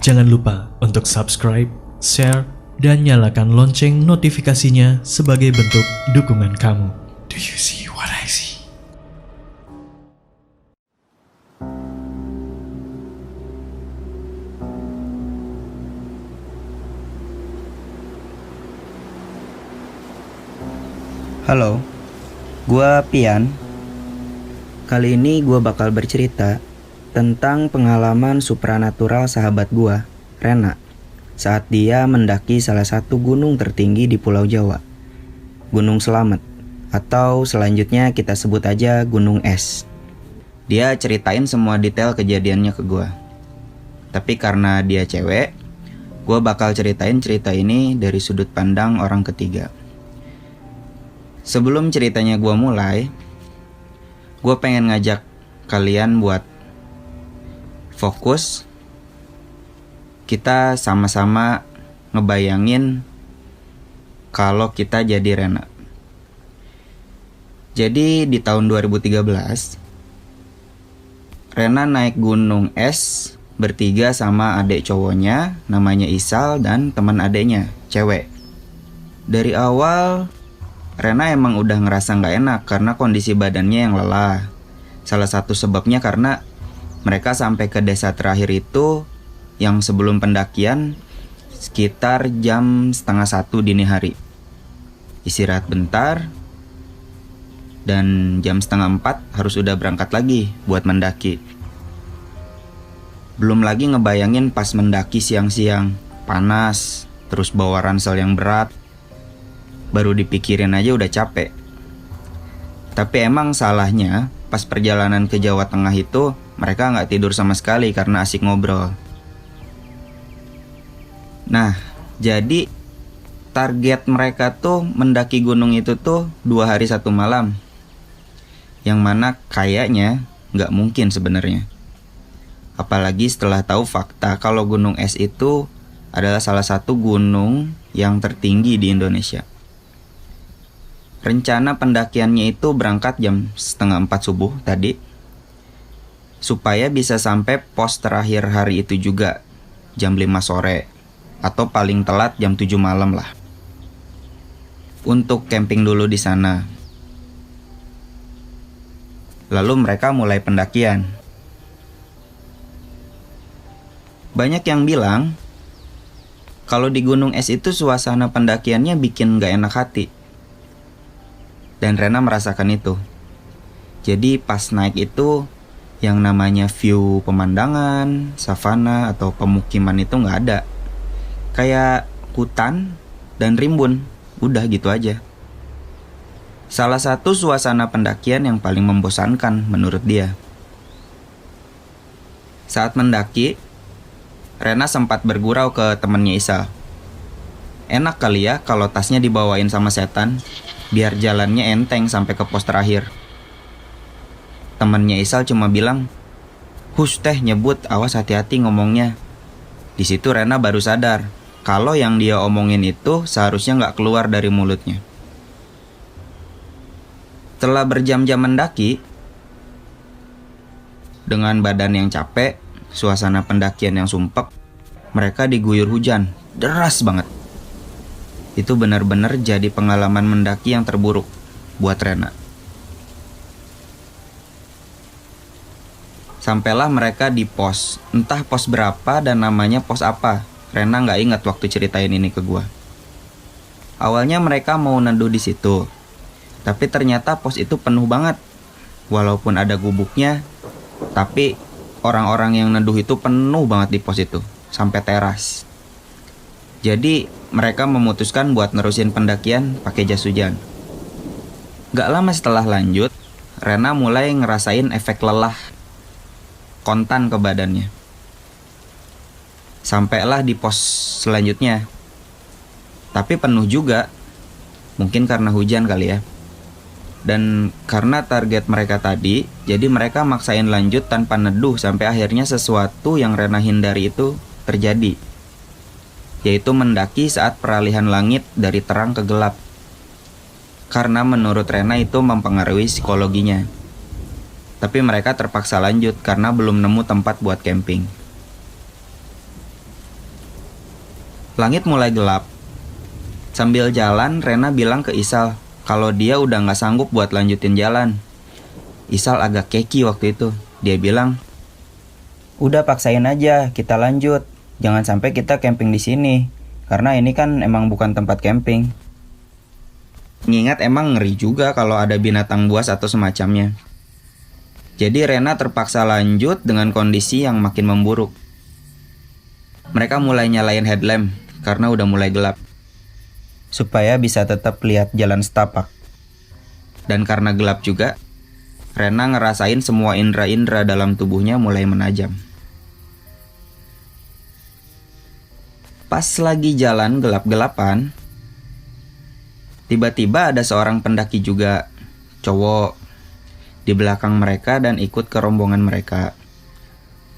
Jangan lupa untuk subscribe, share, dan nyalakan lonceng notifikasinya sebagai bentuk dukungan kamu. Do you see what I see? Halo, gua Pian. Kali ini gua bakal bercerita tentang pengalaman supranatural sahabat gua, Rena, saat dia mendaki salah satu gunung tertinggi di Pulau Jawa, Gunung Slamet, atau selanjutnya kita sebut aja Gunung Es. Dia ceritain semua detail kejadiannya ke gua. Tapi karena dia cewek, gua bakal ceritain cerita ini dari sudut pandang orang ketiga. Sebelum ceritanya gue mulai, gue pengen ngajak kalian buat fokus. Kita sama-sama ngebayangin kalau kita jadi Rena. Jadi di tahun 2013, Rena naik gunung es bertiga sama adik cowoknya namanya Isal dan teman adiknya, cewek. Dari awal Rena emang udah ngerasa gak enak karena kondisi badannya yang lelah. Salah satu sebabnya karena mereka sampai ke desa terakhir itu yang sebelum pendakian sekitar jam 12:30 dini hari. Istirahat bentar dan jam 3:30 harus udah berangkat lagi buat mendaki. Belum lagi ngebayangin pas mendaki siang-siang, panas, terus bawa ransel yang berat. Baru dipikirin aja udah capek. Tapi emang salahnya pas perjalanan ke Jawa Tengah itu mereka gak tidur sama sekali karena asik ngobrol. Nah, jadi target mereka tuh mendaki gunung itu tuh 2 hari 1 malam. Yang mana kayaknya gak mungkin sebenarnya. Apalagi setelah tahu fakta kalau Gunung Es itu adalah salah satu gunung yang tertinggi di Indonesia. Rencana pendakiannya itu berangkat jam 3:30 subuh tadi, supaya bisa sampai pos terakhir hari itu juga jam 5 sore, atau paling telat jam 7 malam lah. Untuk camping dulu di sana. Lalu mereka mulai pendakian. Banyak yang bilang kalau di Gunung Es itu suasana pendakiannya bikin gak enak hati. Dan Rena merasakan itu. Jadi pas naik itu yang namanya view pemandangan, savana atau pemukiman itu gak ada. Kayak hutan dan rimbun, udah gitu aja. Salah satu suasana pendakian yang paling membosankan menurut dia. Saat mendaki, Rena sempat bergurau ke temannya Isa. Enak kali ya kalau tasnya dibawain sama setan, biar jalannya enteng sampai ke pos terakhir. Temannya Isal cuma bilang, "Hush teh nyebut, awas hati-hati ngomongnya." Di situ Rena baru sadar kalau yang dia omongin itu seharusnya nggak keluar dari mulutnya. Setelah berjam-jam mendaki, dengan badan yang capek, suasana pendakian yang sumpek, mereka diguyur hujan, deras banget. Itu benar-benar jadi pengalaman mendaki yang terburuk buat Rena. Sampailah mereka di pos, entah pos berapa dan namanya pos apa. Rena nggak ingat waktu ceritain ini ke gua. Awalnya mereka mau neduh di situ, tapi ternyata pos itu penuh banget. Walaupun ada gubuknya, tapi orang-orang yang neduh itu penuh banget di pos itu, sampai teras. Jadi mereka memutuskan buat nerusin pendakian pakai jas hujan. Gak lama setelah lanjut, Rena mulai ngerasain efek lelah kontan ke badannya. Sampailah di pos selanjutnya. Tapi penuh juga, mungkin karena hujan kali ya. Dan karena target mereka tadi, jadi mereka maksain lanjut tanpa neduh sampai akhirnya sesuatu yang Rena hindari itu terjadi. Yaitu mendaki saat peralihan langit dari terang ke gelap. Karena menurut Rena itu mempengaruhi psikologinya. Tapi mereka terpaksa lanjut karena belum nemu tempat buat camping. Langit mulai gelap. Sambil jalan, Rena bilang ke Isal kalau dia udah gak sanggup buat lanjutin jalan. Isal agak keki waktu itu. Dia bilang, "Udah paksain aja, kita lanjut. Jangan sampai kita camping di sini, karena ini kan emang bukan tempat camping." Mengingat emang ngeri juga kalau ada binatang buas atau semacamnya. Jadi Rena terpaksa lanjut dengan kondisi yang makin memburuk. Mereka mulai nyalain headlamp karena udah mulai gelap, supaya bisa tetap lihat jalan setapak. Dan karena gelap juga, Rena ngerasain semua indera-indera dalam tubuhnya mulai menajam. Pas lagi jalan gelap-gelapan, tiba-tiba ada seorang pendaki juga, cowok, di belakang mereka dan ikut ke rombongan mereka.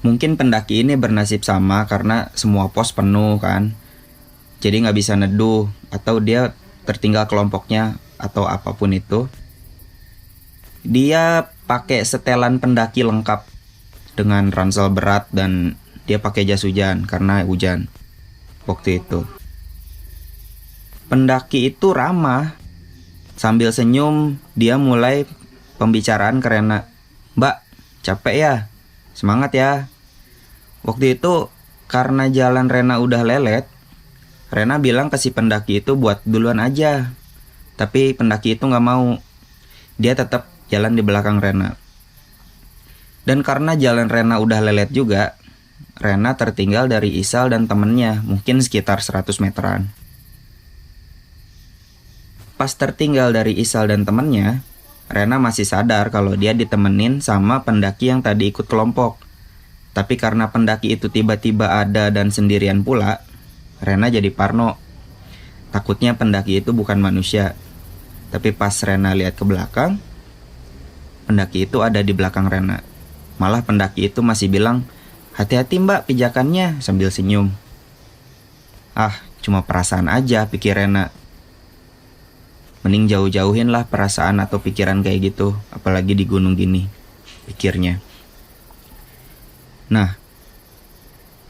Mungkin pendaki ini bernasib sama karena semua pos penuh kan. Jadi gak bisa neduh, atau dia tertinggal kelompoknya, atau apapun itu. Dia pakai setelan pendaki lengkap dengan ransel berat dan dia pakai jas hujan karena hujan waktu itu. Pendaki itu ramah. Sambil senyum, dia mulai pembicaraan ke Rena. "Mbak, capek ya? Semangat ya." Waktu itu karena jalan Rena udah lelet, Rena bilang ke si pendaki itu buat duluan aja. Tapi pendaki itu gak mau. Dia tetap jalan di belakang Rena. Dan karena jalan Rena udah lelet juga, Rena tertinggal dari Isal dan temennya, mungkin sekitar 100 meteran. Pas tertinggal dari Isal dan temennya, Rena masih sadar kalau dia ditemenin sama pendaki yang tadi ikut kelompok. Tapi karena pendaki itu tiba-tiba ada dan sendirian pula, Rena jadi parno. Takutnya pendaki itu bukan manusia. Tapi pas Rena lihat ke belakang, pendaki itu ada di belakang Rena. Malah pendaki itu masih bilang, "Hati-hati mbak pijakannya," sambil senyum. Ah, cuma perasaan aja, pikir Rena. Mending jauh-jauhin lah perasaan atau pikiran kayak gitu, apalagi di gunung gini, pikirnya. Nah,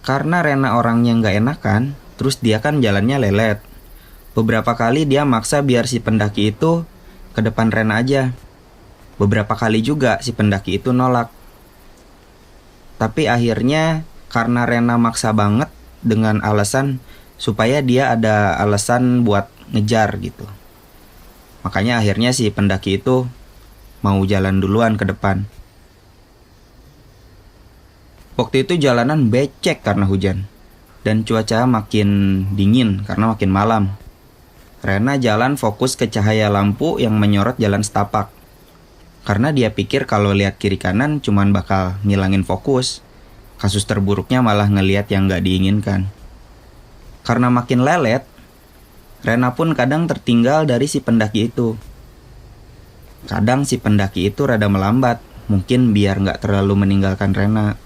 karena Rena orangnya gak enakan, terus dia kan jalannya lelet. Beberapa kali dia maksa biar si pendaki itu ke depan Rena aja. Beberapa kali juga si pendaki itu nolak. Tapi akhirnya karena Rena maksa banget dengan alasan supaya dia ada alasan buat ngejar gitu. Makanya akhirnya si pendaki itu mau jalan duluan ke depan. Waktu itu jalanan becek karena hujan. Dan cuaca makin dingin karena makin malam. Rena jalan fokus ke cahaya lampu yang menyorot jalan setapak. Karena dia pikir kalau lihat kiri kanan cuman bakal ngilangin fokus. Kasus terburuknya malah ngelihat yang gak diinginkan. Karena makin lelet, Rena pun kadang tertinggal dari si pendaki itu. Kadang si pendaki itu rada melambat, mungkin biar gak terlalu meninggalkan Rena.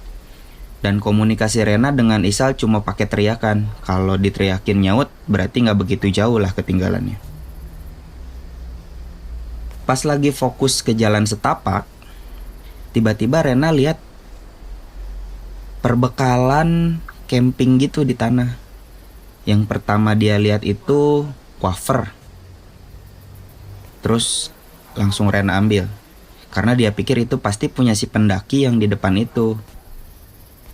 Dan komunikasi Rena dengan Isal cuma pakai teriakan. Kalau diteriakin nyaut, berarti gak begitu jauh lah ketinggalannya. Pas lagi fokus ke jalan setapak, tiba-tiba Rena lihat perbekalan camping gitu di tanah. Yang pertama dia lihat itu wafer. Terus langsung Rena ambil. Karena dia pikir itu pasti punya si pendaki yang di depan itu.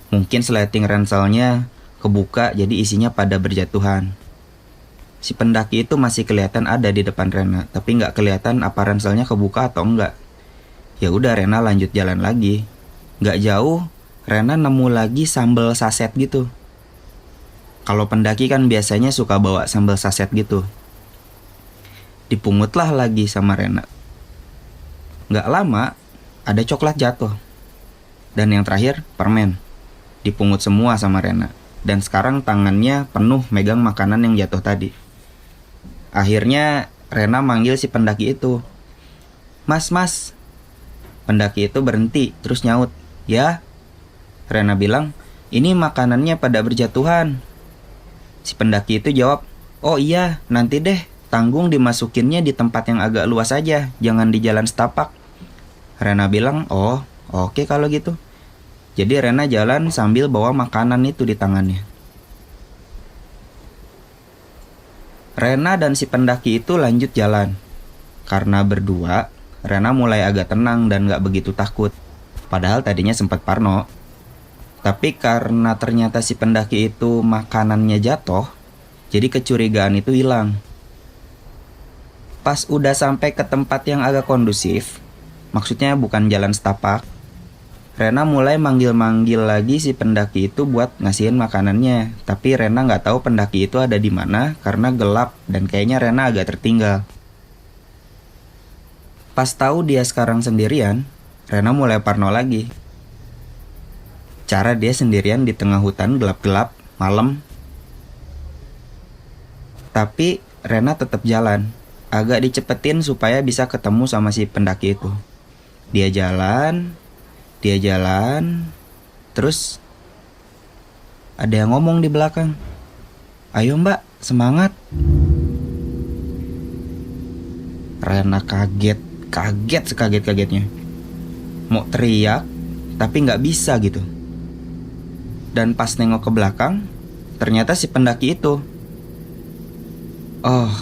Mungkin sleting ranselnya kebuka jadi isinya pada berjatuhan. Si pendaki itu masih kelihatan ada di depan Rena, tapi nggak kelihatan apa ranselnya kebuka atau enggak. Ya udah Rena lanjut jalan lagi. Nggak jauh, Rena nemu lagi sambal saset gitu. Kalau pendaki kan biasanya suka bawa sambal saset gitu. Dipungutlah lagi sama Rena. Nggak lama, ada coklat jatuh. Dan yang terakhir, permen. Dipungut semua sama Rena. Dan sekarang tangannya penuh megang makanan yang jatuh tadi. Akhirnya Rena manggil si pendaki itu. Mas. Pendaki itu berhenti terus nyaut. Ya. Rena bilang, "Ini makanannya pada berjatuhan." Si pendaki itu jawab, "Oh iya, nanti deh. Tanggung dimasukinnya di tempat yang agak luas aja. Jangan di jalan setapak." Rena bilang, "Oh, oke kalau gitu." Jadi Rena jalan sambil bawa makanan itu di tangannya. Rena dan si pendaki itu lanjut jalan. Karena berdua, Rena mulai agak tenang dan gak begitu takut. Padahal tadinya sempat parno. Tapi karena ternyata si pendaki itu makanannya jatuh, jadi kecurigaan itu hilang. Pas udah sampai ke tempat yang agak kondusif, maksudnya bukan jalan setapak, Rena mulai manggil-manggil lagi si pendaki itu buat ngasihin makanannya. Tapi Rena nggak tahu pendaki itu ada di mana karena gelap dan kayaknya Rena agak tertinggal. Pas tahu dia sekarang sendirian, Rena mulai parno lagi. Cara dia sendirian di tengah hutan gelap-gelap malam. Tapi Rena tetap jalan, agak dicepetin supaya bisa ketemu sama si pendaki itu. Dia jalan, terus ada yang ngomong di belakang. "Ayo mbak, semangat." Rena kaget sekaget-kagetnya. Mau teriak, tapi nggak bisa gitu. Dan pas nengok ke belakang, ternyata si pendaki itu. Oh,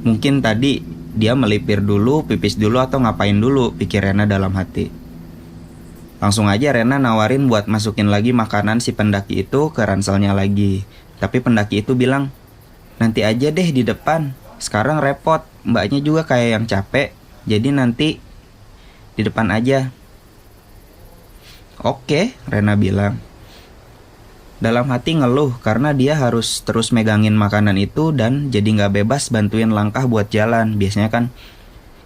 mungkin tadi dia melipir dulu, pipis dulu, atau ngapain dulu, pikir Rena dalam hati. Langsung aja Rena nawarin buat masukin lagi makanan si pendaki itu ke ranselnya lagi. Tapi pendaki itu bilang, "Nanti aja deh di depan, sekarang repot, mbaknya juga kayak yang capek, jadi nanti di depan aja." "Oke," Rena bilang. Dalam hati ngeluh karena dia harus terus megangin makanan itu dan jadi gak bebas bantuin langkah buat jalan. Biasanya kan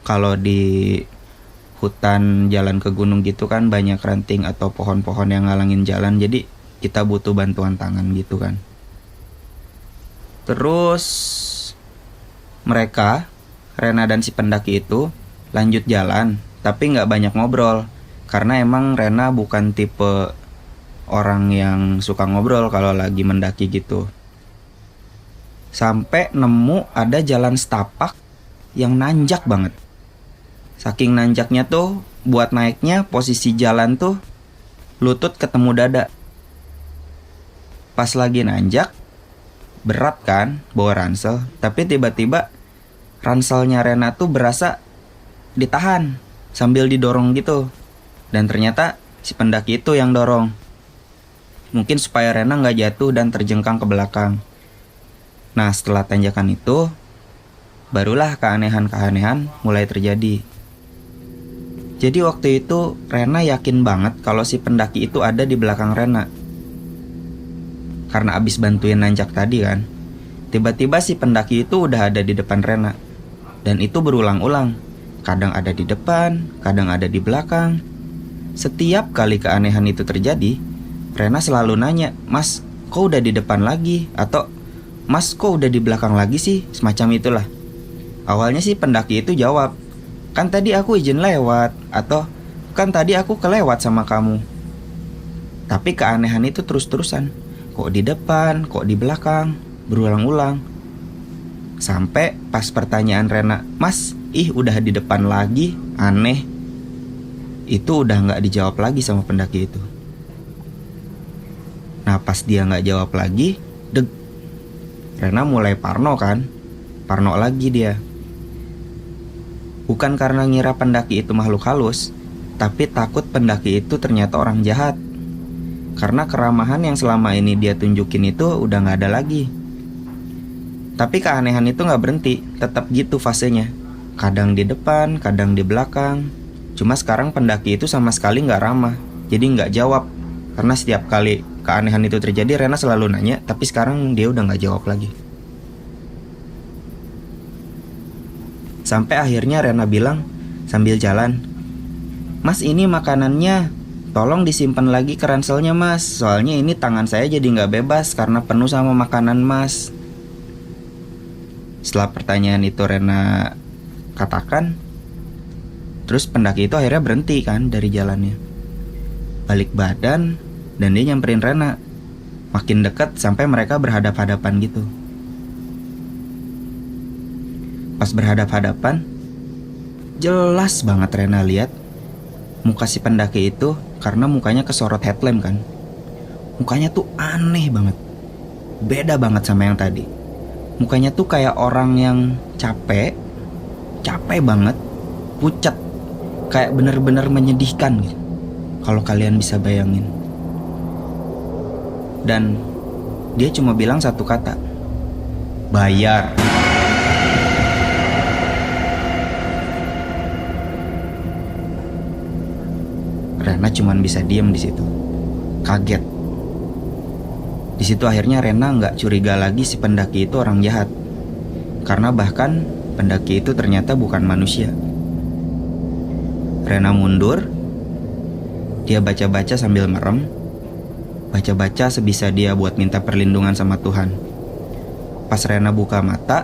kalau di hutan jalan ke gunung gitu kan banyak ranting atau pohon-pohon yang ngalangin jalan, jadi kita butuh bantuan tangan gitu kan. Terus mereka, Rena dan si pendaki itu lanjut jalan, tapi gak banyak ngobrol. Karena emang Rena bukan tipe orang yang suka ngobrol kalau lagi mendaki gitu. Sampai nemu ada jalan setapak yang nanjak banget. Saking nanjaknya tuh, buat naiknya posisi jalan tuh lutut ketemu dada. Pas lagi nanjak, berat kan bawa ransel, tapi tiba-tiba ranselnya Rena tuh berasa ditahan sambil didorong gitu. Dan ternyata si pendaki itu yang dorong. Mungkin supaya Rena gak jatuh dan terjengkang ke belakang. Nah, setelah tanjakan itu, barulah keanehan-keanehan mulai terjadi. Jadi waktu itu Rena yakin banget kalau si pendaki itu ada di belakang Rena. Karena abis bantuin nanjak tadi kan, tiba-tiba si pendaki itu udah ada di depan Rena. Dan itu berulang-ulang. Kadang ada di depan, kadang ada di belakang. Setiap kali keanehan itu terjadi, Rena selalu nanya, "Mas, kok udah di depan lagi?" Atau, "Mas, kok udah di belakang lagi sih?" Semacam itulah. Awalnya sih pendaki itu jawab, "Kan tadi aku izin lewat," atau "Kan tadi aku kelewat sama kamu." Tapi keanehan itu terus-terusan. Kok di depan, kok di belakang, berulang-ulang. Sampai pas pertanyaan Rena, "Mas, udah di depan lagi, aneh." Itu udah gak dijawab lagi sama pendaki itu. Nah pas dia gak jawab lagi, Rena mulai parno kan. Parno lagi dia. Bukan karena ngira pendaki itu makhluk halus, tapi takut pendaki itu ternyata orang jahat. Karena keramahan yang selama ini dia tunjukin itu udah gak ada lagi. Tapi keanehan itu gak berhenti, tetap gitu fasenya. Kadang di depan, kadang di belakang. Cuma sekarang pendaki itu sama sekali gak ramah, jadi gak jawab. Karena setiap kali keanehan itu terjadi, Rena selalu nanya, tapi sekarang dia udah gak jawab lagi. Sampai akhirnya Rena bilang sambil jalan, "Mas, ini makanannya, tolong disimpan lagi ke ranselnya mas. Soalnya ini tangan saya jadi gak bebas karena penuh sama makanan mas." Setelah pertanyaan itu Rena katakan, terus pendaki itu akhirnya berhenti kan dari jalannya. Balik badan dan dia nyamperin Rena. Makin dekat sampai mereka berhadap-hadapan gitu. Pas berhadap-hadapan, jelas banget Rena lihat muka si pendaki itu karena mukanya kesorot headlamp kan. Mukanya tuh aneh banget. Beda banget sama yang tadi. Mukanya tuh kayak orang yang capek banget, pucat, kayak bener-bener menyedihkan gitu. Kalau kalian bisa bayangin. Dan dia cuma bilang satu kata, bayar. Rena cuma bisa diem di situ, kaget. Di situ akhirnya Rena nggak curiga lagi si pendaki itu orang jahat, karena bahkan pendaki itu ternyata bukan manusia. Rena mundur, dia baca-baca sambil merem, baca-baca sebisa dia buat minta perlindungan sama Tuhan. Pas Rena buka mata,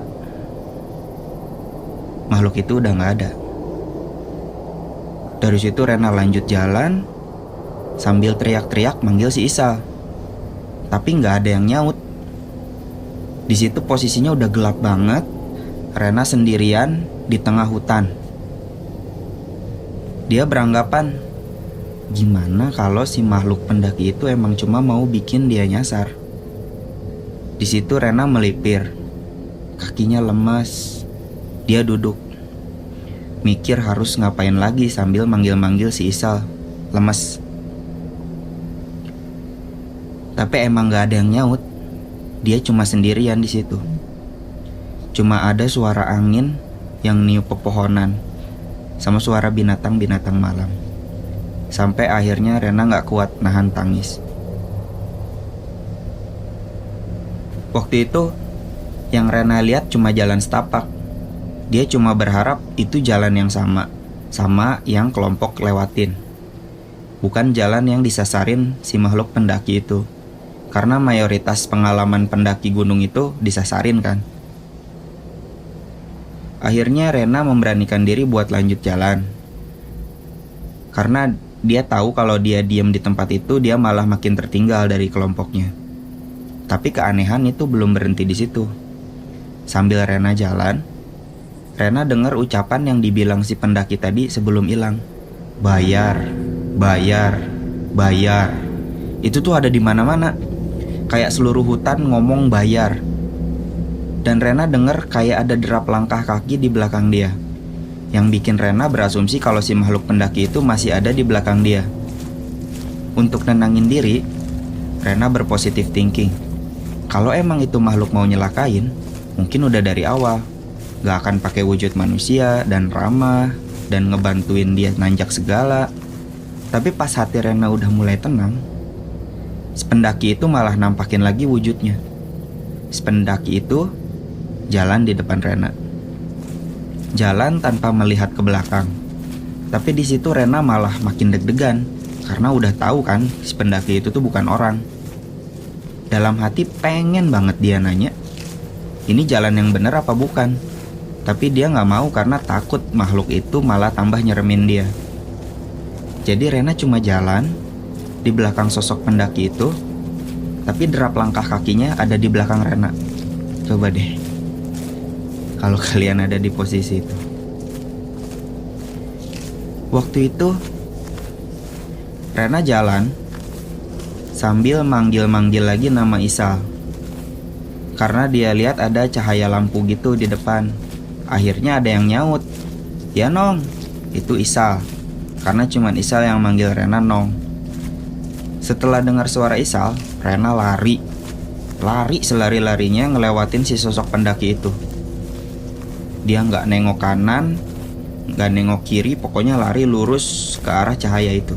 makhluk itu udah nggak ada. Dari situ Rena lanjut jalan sambil teriak-teriak manggil si Isal, tapi nggak ada yang nyaut. Di situ posisinya udah gelap banget. Rena sendirian di tengah hutan. Dia beranggapan, gimana kalau si makhluk pendaki itu emang cuma mau bikin dia nyasar. Di situ Rena melipir, kakinya lemas. Dia duduk, mikir harus ngapain lagi sambil manggil-manggil si Isal, lemes. Tapi emang gak ada yang nyaut. Dia cuma sendirian di situ. Cuma ada suara angin yang niup pepohonan, sama suara binatang-binatang malam. Sampai akhirnya Rena gak kuat nahan tangis. Waktu itu yang Rena lihat cuma jalan setapak. Dia cuma berharap itu jalan yang sama yang kelompok lewatin, bukan jalan yang disasarin si makhluk pendaki itu. Karena mayoritas pengalaman pendaki gunung itu disasarin kan. Akhirnya Rena memberanikan diri buat lanjut jalan. Karena dia tahu kalau dia diam di tempat itu, dia malah makin tertinggal dari kelompoknya. Tapi keanehan itu belum berhenti di situ. Sambil Rena jalan, Rena dengar ucapan yang dibilang si pendaki tadi sebelum hilang. Bayar, bayar, bayar. Itu tuh ada di mana-mana. Kayak seluruh hutan ngomong bayar. Dan Rena dengar kayak ada derap langkah kaki di belakang dia, yang bikin Rena berasumsi kalau si makhluk pendaki itu masih ada di belakang dia. Untuk nenangin diri, Rena berpositif thinking. Kalau emang itu makhluk mau nyelakain, mungkin udah dari awal gak akan pakai wujud manusia dan ramah dan ngebantuin dia nanjak segala. Tapi pas hati Rena udah mulai tenang, si pendaki itu malah nampakin lagi wujudnya. Si pendaki itu jalan di depan Rena, jalan tanpa melihat ke belakang. Tapi di situ Rena malah makin deg-degan, karena udah tahu kan si pendaki itu tuh bukan orang. Dalam hati pengen banget dia nanya, ini jalan yang bener apa bukan? Tapi dia gak mau karena takut makhluk itu malah tambah nyeremin dia. Jadi Rena cuma jalan di belakang sosok pendaki itu, tapi derap langkah kakinya ada di belakang Rena. Coba deh kalau kalian ada di posisi itu. Waktu itu Rena jalan sambil manggil-manggil lagi nama Isal, karena dia lihat ada cahaya lampu gitu di depan. Akhirnya ada yang nyaut, ya Nong, itu Isal. Karena cuman Isal yang manggil Rena Nong. Setelah dengar suara Isal, Rena lari selari-larinya ngelewatin si sosok pendaki itu. Dia gak nengok kanan, gak nengok kiri, pokoknya lari lurus ke arah cahaya itu.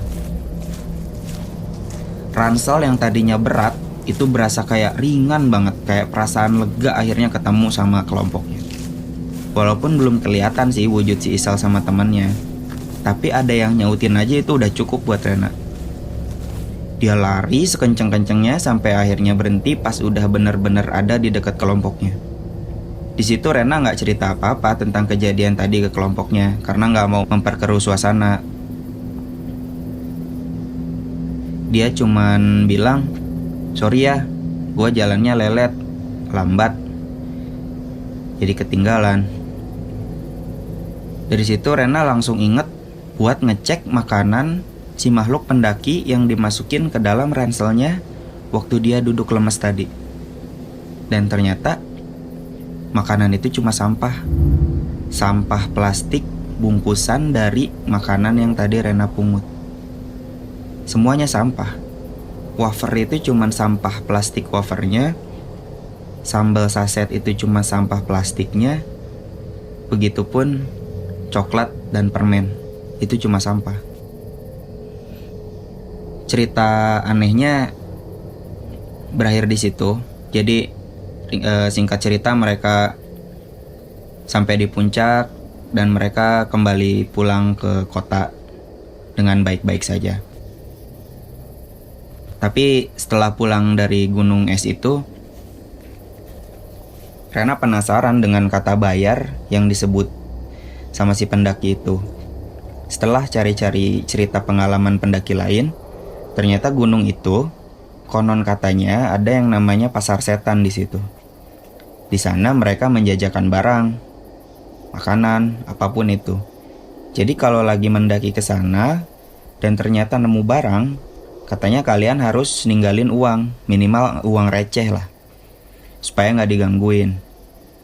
Ransel yang tadinya berat itu berasa kayak ringan banget, kayak perasaan lega akhirnya ketemu sama kelompoknya. Walaupun belum kelihatan sih wujud si Isal sama temannya, tapi ada yang nyautin aja itu udah cukup buat Rena. Dia lari sekenceng-kencengnya sampai akhirnya berhenti pas udah bener-bener ada di dekat kelompoknya. Di situ Rena nggak cerita apa-apa tentang kejadian tadi ke kelompoknya karena nggak mau memperkeruh suasana. Dia cuman bilang, sorry ya, gue jalannya lelet, lambat, jadi ketinggalan. Dari situ Rena langsung inget buat ngecek makanan si makhluk pendaki yang dimasukin ke dalam ranselnya waktu dia duduk lemes tadi. Dan ternyata makanan itu cuma sampah. Sampah plastik bungkusan dari makanan yang tadi Rena pungut. Semuanya sampah. Wafer itu cuma sampah plastik wafernya. Sambal saset itu cuma sampah plastiknya. Begitupun coklat dan permen. Itu cuma sampah. Cerita anehnya berakhir di situ. Jadi singkat cerita mereka sampai di puncak dan mereka kembali pulang ke kota dengan baik-baik saja. Tapi setelah pulang dari gunung es itu, Rena penasaran dengan kata bayar yang disebut sama si pendaki itu. Setelah cari-cari cerita pengalaman pendaki lain, ternyata gunung itu konon katanya ada yang namanya pasar setan di situ. Di sana mereka menjajakan barang, makanan, apapun itu. Jadi kalau lagi mendaki ke sana dan ternyata nemu barang, katanya kalian harus ninggalin uang, minimal uang receh lah, supaya nggak digangguin.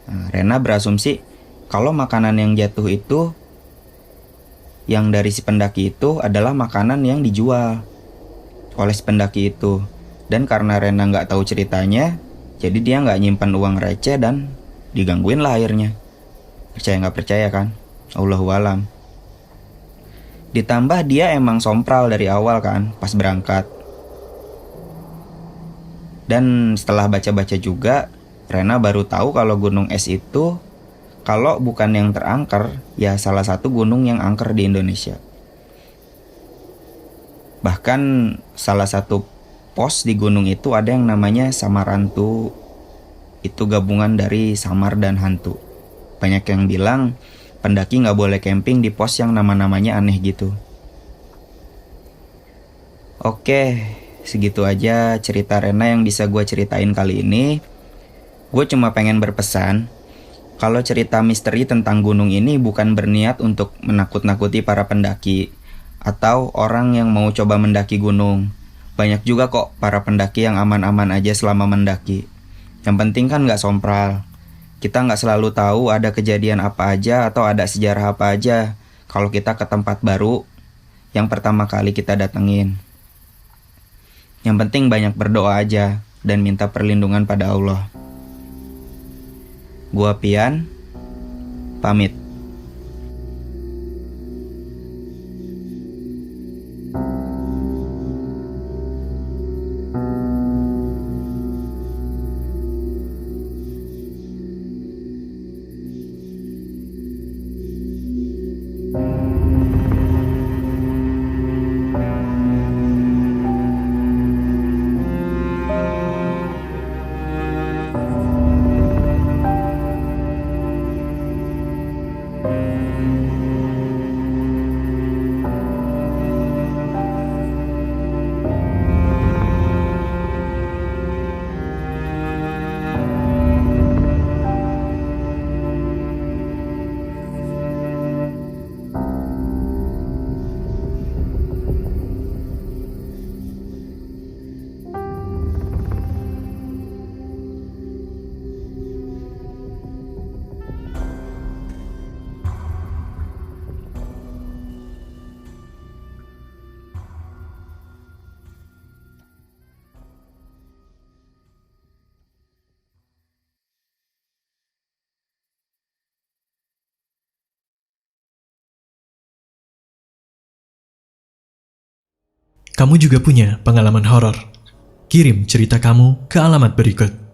Nah, Rena berasumsi kalau makanan yang jatuh itu, yang dari si pendaki itu adalah makanan yang dijual oleh si pendaki itu. Dan karena Rena nggak tahu ceritanya, jadi dia nggak nyimpan uang receh dan digangguin lah akhirnya. Percaya nggak percaya kan? Allahu alam. Ditambah dia emang sompral dari awal kan, pas berangkat. Dan setelah baca-baca juga, Rena baru tahu kalau gunung es itu, kalau bukan yang terangker, ya salah satu gunung yang angker di Indonesia. Bahkan salah satu pos di gunung itu ada yang namanya Samarantu. Itu gabungan dari samar dan hantu. Banyak yang bilang pendaki gak boleh camping di pos yang nama-namanya aneh gitu. Oke, segitu aja cerita Rena yang bisa gue ceritain kali ini. Gue cuma pengen berpesan, kalau cerita misteri tentang gunung ini bukan berniat untuk menakut-nakuti para pendaki atau orang yang mau coba mendaki gunung. Banyak juga kok para pendaki yang aman-aman aja selama mendaki. Yang penting kan gak sompral. Kita gak selalu tahu ada kejadian apa aja atau ada sejarah apa aja kalau kita ke tempat baru yang pertama kali kita datengin. Yang penting banyak berdoa aja dan minta perlindungan pada Allah. Gua Pian, pamit. Kamu juga punya pengalaman horor? Kirim cerita kamu ke alamat berikut.